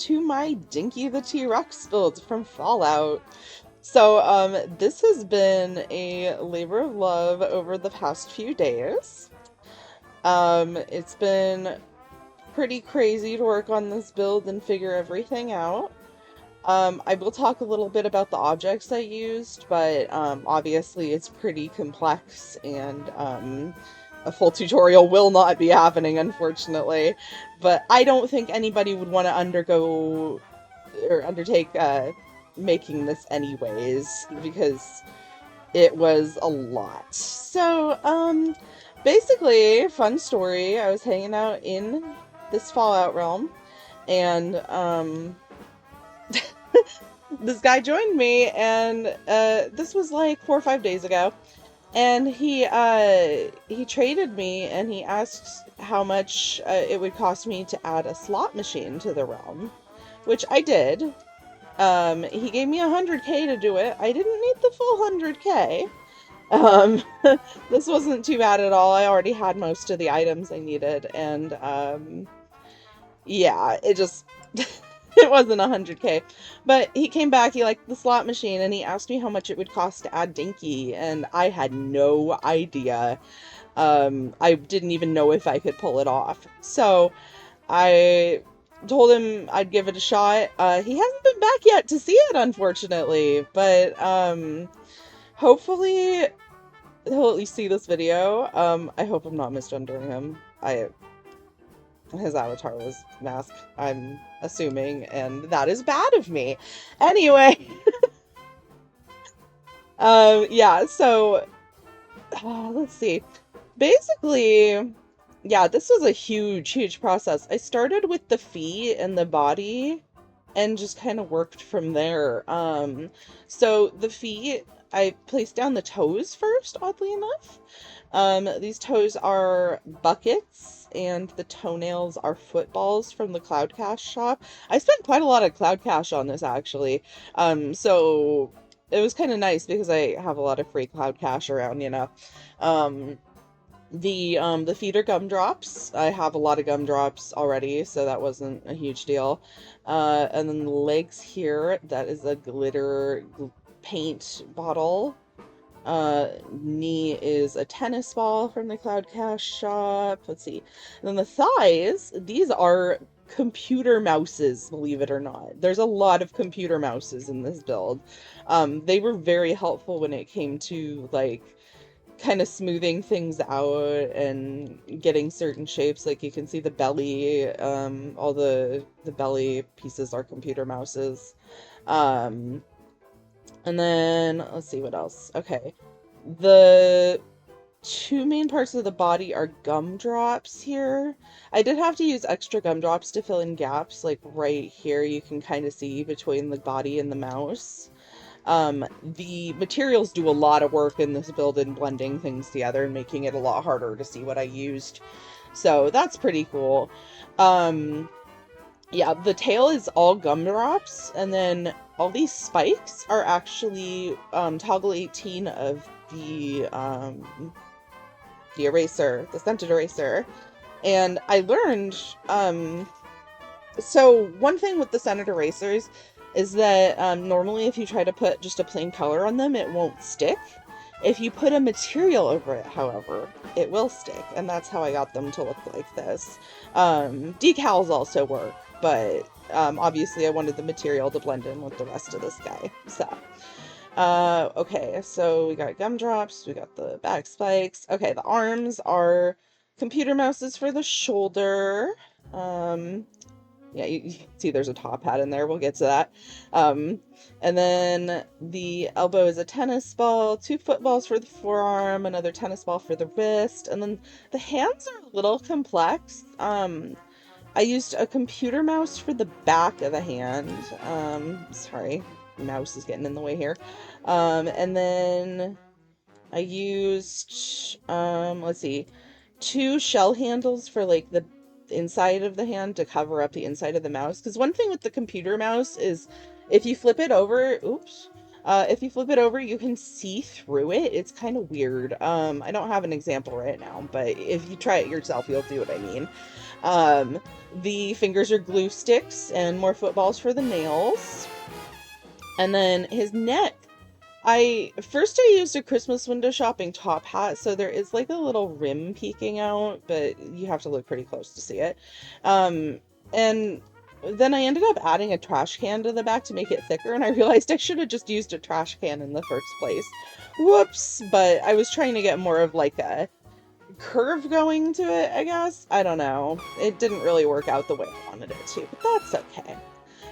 to my Dinky the T-Rex build from Fallout. So, this has been a labor of love over the past few days. It's been pretty crazy to work on this build and figure everything out. I will talk a little bit about the objects I used, but obviously it's pretty complex and a full tutorial will not be happening, unfortunately. But I don't think anybody would want to undergo or undertake making this anyways, because it was a lot. So, basically, fun story, I was hanging out in this Fallout realm, and this guy joined me, and this was like 4 or 5 days ago, and he traded me, and he asked how much it would cost me to add a slot machine to the realm, which I did. He gave me 100k to do it. I didn't need the full 100k. Um, this wasn't too bad at all. I already had most of the items I needed, and yeah, it just it wasn't 100k. But he came back, he liked the slot machine, and he asked me how much it would cost to add Dinky, and I had no idea. I didn't even know if I could pull it off. So I told him I'd give it a shot. He hasn't been back yet to see it, unfortunately, but hopefully he'll at least see this video. I hope I'm not misgendering him. His avatar was mask, I'm assuming, and that is bad of me. Anyway, yeah, so, let's see. Basically, yeah, this was a huge, huge process. I started with the feet and the body and just kind of worked from there. So the feet, I placed down the toes first, oddly enough. These toes are buckets, and the toenails are footballs from the Cloud Cash shop. I spent quite a lot of Cloud Cash on this, actually. So it was kind of nice because I have a lot of free Cloud Cash around, you know. Um, the feet are gumdrops. I have a lot of gumdrops already, so that wasn't a huge deal. And then the legs here, that is a glitter paint bottle. Knee is a tennis ball from the Cloud Cash shop. Let's see. And then the thighs, these are computer mouses, believe it or not. There's a lot of computer mouses in this build. They were very helpful when it came to, like, kind of smoothing things out and getting certain shapes. Like, you can see the belly, all the belly pieces are computer mouses. Um, and then, let's see what else. Okay. The two main parts of the body are gumdrops here. I did have to use extra gumdrops to fill in gaps, like right here you can kind of see between the body and the mouse. The materials do a lot of work in this build in blending things together and making it a lot harder to see what I used. So that's pretty cool. Um, yeah, the tail is all gumdrops, and then all these spikes are actually toggle 18 of the eraser, the scented eraser. And I learned, so one thing with the scented erasers is that normally if you try to put just a plain color on them, it won't stick. If you put a material over it, however, it will stick, and that's how I got them to look like this. Decals also work, but obviously I wanted the material to blend in with the rest of this guy. So, okay, so we got gumdrops, we got the back spikes. Okay, the arms are computer mouses for the shoulder. Yeah, you can see there's a top hat in there. We'll get to that. And then the elbow is a tennis ball, two footballs for the forearm, another tennis ball for the wrist, and then the hands are a little complex. I used a computer mouse for the back of the hand. Sorry, mouse is getting in the way here. And then I used, let's see, two shell handles for like the inside of the hand to cover up the inside of the mouse. Because one thing with the computer mouse is if you flip it over, oops, If you flip it over, you can see through it. It's kind of weird. I don't have an example right now, but if you try it yourself, you'll see what I mean. Um, the fingers are glue sticks and more footballs for the nails. And then his neck. I used a Christmas window shopping top hat, so there is like a little rim peeking out, but you have to look pretty close to see it. Um, and then I ended up adding a trash can to the back to make it thicker, and I realized I should have just used a trash can in the first place. Whoops! But I was trying to get more of like a curve going to it, I guess. I don't know. It didn't really work out the way I wanted it to, but that's okay.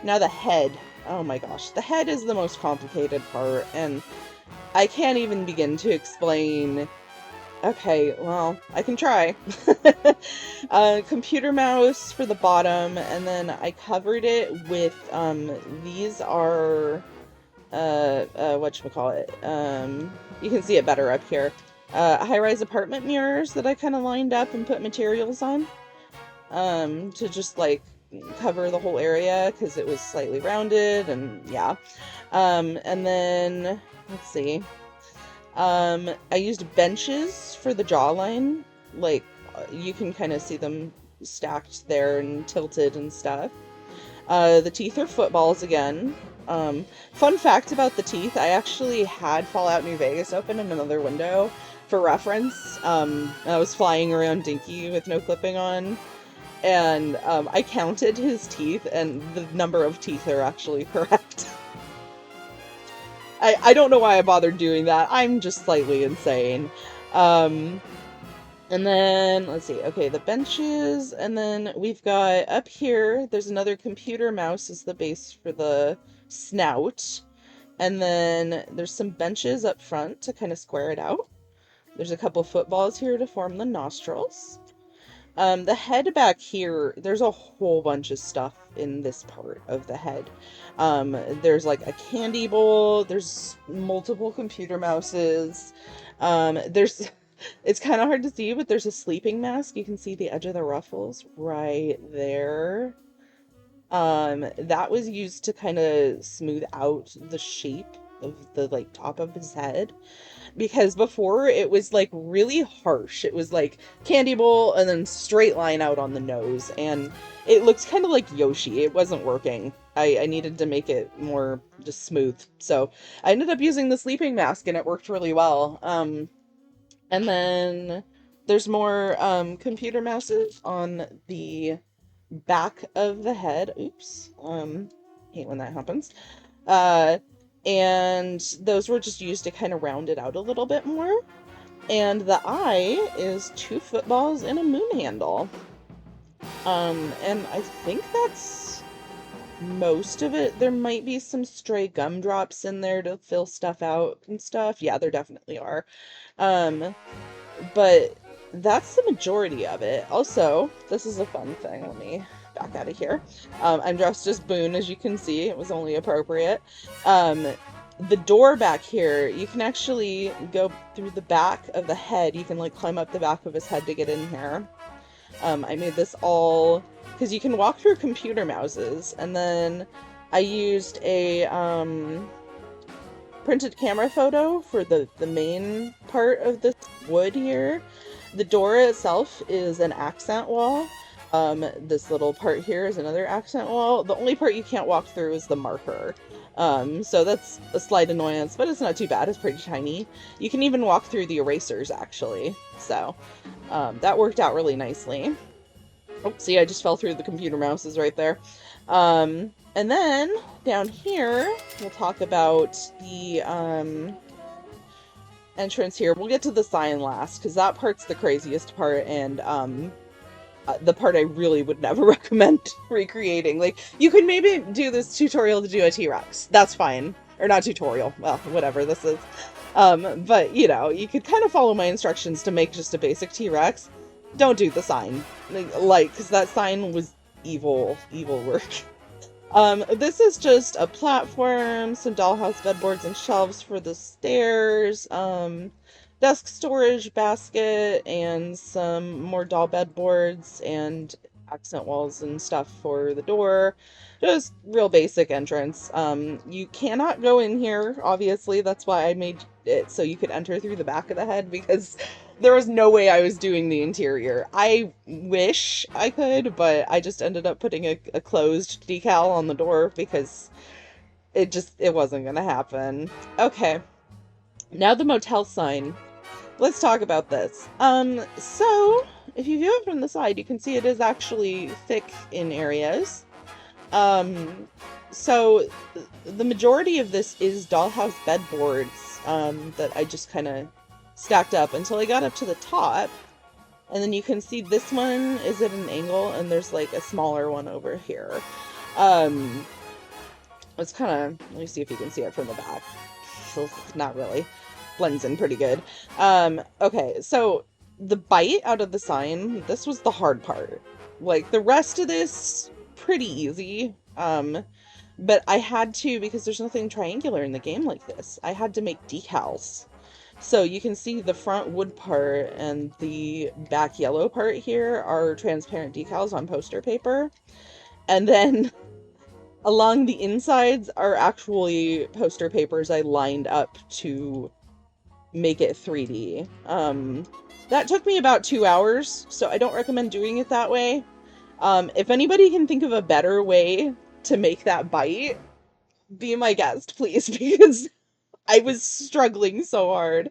Now the head. Oh my gosh, the head is the most complicated part, and I can't even begin to explain. Okay, well, I can try. Computer mouse for the bottom, and then I covered it with, these are, whatchamacallit, you can see it better up here. High-rise apartment mirrors that I kind of lined up and put materials on, to just, like, cover the whole area, because it was slightly rounded, and yeah. And then, let's see. I used benches for the jawline. Like, you can kind of see them stacked there and tilted and stuff. The teeth are footballs again. Fun fact about the teeth, I actually had Fallout New Vegas open in another window for reference. I was flying around Dinky with no clipping on, and I counted his teeth, and the number of teeth are actually correct. I don't know why I bothered doing that. I'm just slightly insane. And then, let's see. Okay, the benches, and then we've got up here, there's another computer mouse as the base for the snout. And then there's some benches up front to kind of square it out. There's a couple footballs here to form the nostrils. The head back here, there's a whole bunch of stuff in this part of the head. There's like a candy bowl, there's multiple computer mouses, it's kind of hard to see, but there's a sleeping mask. You can see the edge of the ruffles right there. That was used to kind of smooth out the shape of the like top of his head, because before it was like really harsh. It was like candy bowl and then straight line out on the nose, and it looks kind of like Yoshi. It wasn't working. I needed to make it more just smooth, so I ended up using the sleeping mask, and it worked really well. And then there's more computer mouses on the back of the head. Oops. Hate when that happens. And those were just used to kind of round it out a little bit more. And the eye is 2 footballs and a moon handle. And I think that's most of it. There might be some stray gumdrops in there to fill stuff out and stuff. Yeah, there definitely are. But that's the majority of it. Also, this is a fun thing. Let me back out of here. I'm dressed as Boone, as you can see. It was only appropriate. The door back here, you can actually go through the back of the head. You can like climb up the back of his head to get in here. I made this all because you can walk through computer mouses, and then I used a printed camera photo for the main part of this wood here. The door itself is an accent wall. This little part here is another accent wall. The only part you can't walk through is the marker. So that's a slight annoyance, but it's not too bad. It's pretty tiny. You can even walk through the erasers, actually. So, that worked out really nicely. Oh, see, I just fell through the computer mouses right there. And then, down here, we'll talk about the, entrance here. We'll get to the sign last, because that part's the craziest part, and, the part I really would never recommend recreating. Like, you could maybe do this tutorial to do a T-Rex. That's fine. Or not tutorial. Well, whatever this is. But, you know, you could kind of follow my instructions to make just a basic T-Rex. Don't do the sign. Like, because that sign was evil work. This is just a platform, some dollhouse bedboards and shelves for the stairs, desk storage basket, and some more doll bedboards, and accent walls and stuff for the door. Just real basic entrance. You cannot go in here, obviously. That's why I made it so you could enter through the back of the head, because there was no way I was doing the interior. I wish I could, but I just ended up putting a closed decal on the door because it wasn't gonna happen. Okay, now the motel sign. Let's talk about this. So if you view it from the side, you can see it is actually thick in areas. Um, so the majority of this is dollhouse bedboards, that I just kind of stacked up until I got up to the top. And then you can see this one is at an angle, and there's like a smaller one over here. Um, it's kind of, let me see if you can see it from the back. Not really. Blends in pretty good. Okay, so the bite out of the sign, this was the hard part. Like, the rest of this, pretty easy. But I had to, because there's nothing triangular in the game like this, I had to make decals. So you can see the front wood part and the back yellow part here are transparent decals on poster paper. And then along the insides are actually poster papers I lined up to make it 3D. That took me about 2 hours, so I don't recommend doing it that way. If anybody can think of a better way to make that bite, be my guest, please, because I was struggling so hard.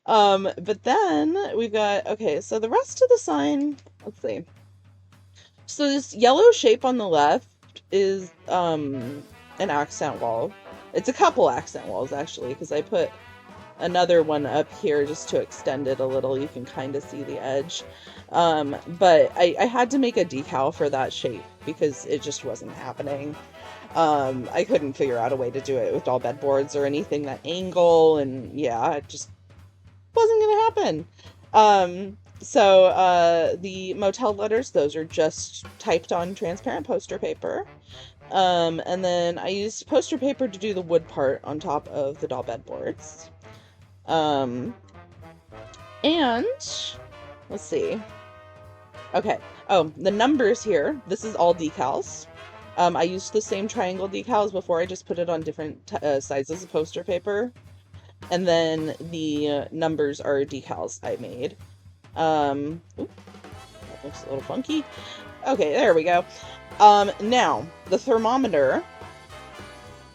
But then we've got, okay, so the rest of the sign, let's see. So this yellow shape on the left is an accent wall. It's a couple accent walls, actually, because I put another one up here just to extend it a little. You can kind of see the edge. But I had to make a decal for that shape because it just wasn't happening. I couldn't figure out a way to do it with all bedboards or anything that angle, and yeah, it just wasn't gonna happen. So the motel letters, those are just typed on transparent poster paper. And then I used poster paper to do the wood part on top of the doll bedboards. And let's see. Okay. Oh, the numbers here. This is all decals. I used the same triangle decals before. I just put it on different sizes of poster paper. And then the numbers are decals I made. Ooh, that looks a little funky. Okay, there we go. Now, the thermometer.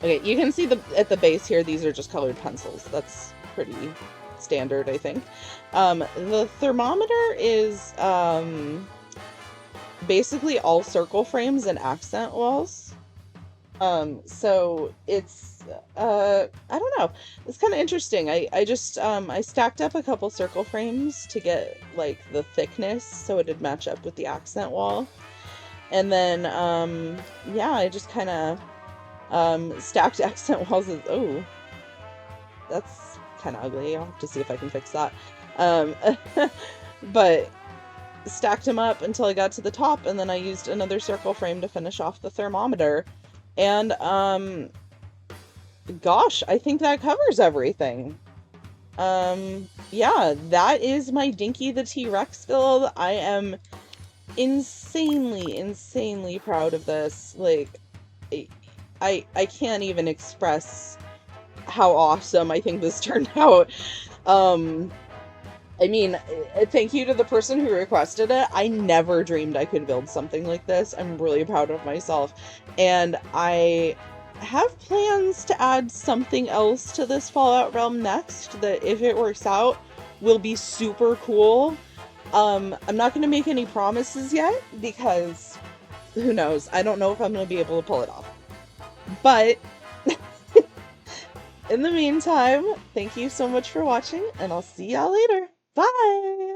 Okay, you can see at the base here, these are just colored pencils. That's pretty standard, I think. The thermometer is basically all circle frames and accent walls. So it's I don't know. It's kind of interesting. I just I stacked up a couple circle frames to get like the thickness so it'd match up with the accent wall. And then yeah, I just kind of stacked accent walls as, oh, that's kind of ugly. I'll have to see if I can fix that. But stacked them up until I got to the top, and then I used another circle frame to finish off the thermometer. And gosh, I think that covers everything. Yeah, that is my Dinky the T-Rex build. I am insanely proud of this. Like, I can't even express how awesome I think this turned out. I mean, thank you to the person who requested it. I never dreamed I could build something like this. I'm really proud of myself. And I have plans to add something else to this Fallout realm next that, if it works out, will be super cool. I'm not going to make any promises yet because who knows? I don't know if I'm going to be able to pull it off. But in the meantime, thank you so much for watching, and I'll see y'all later. Bye!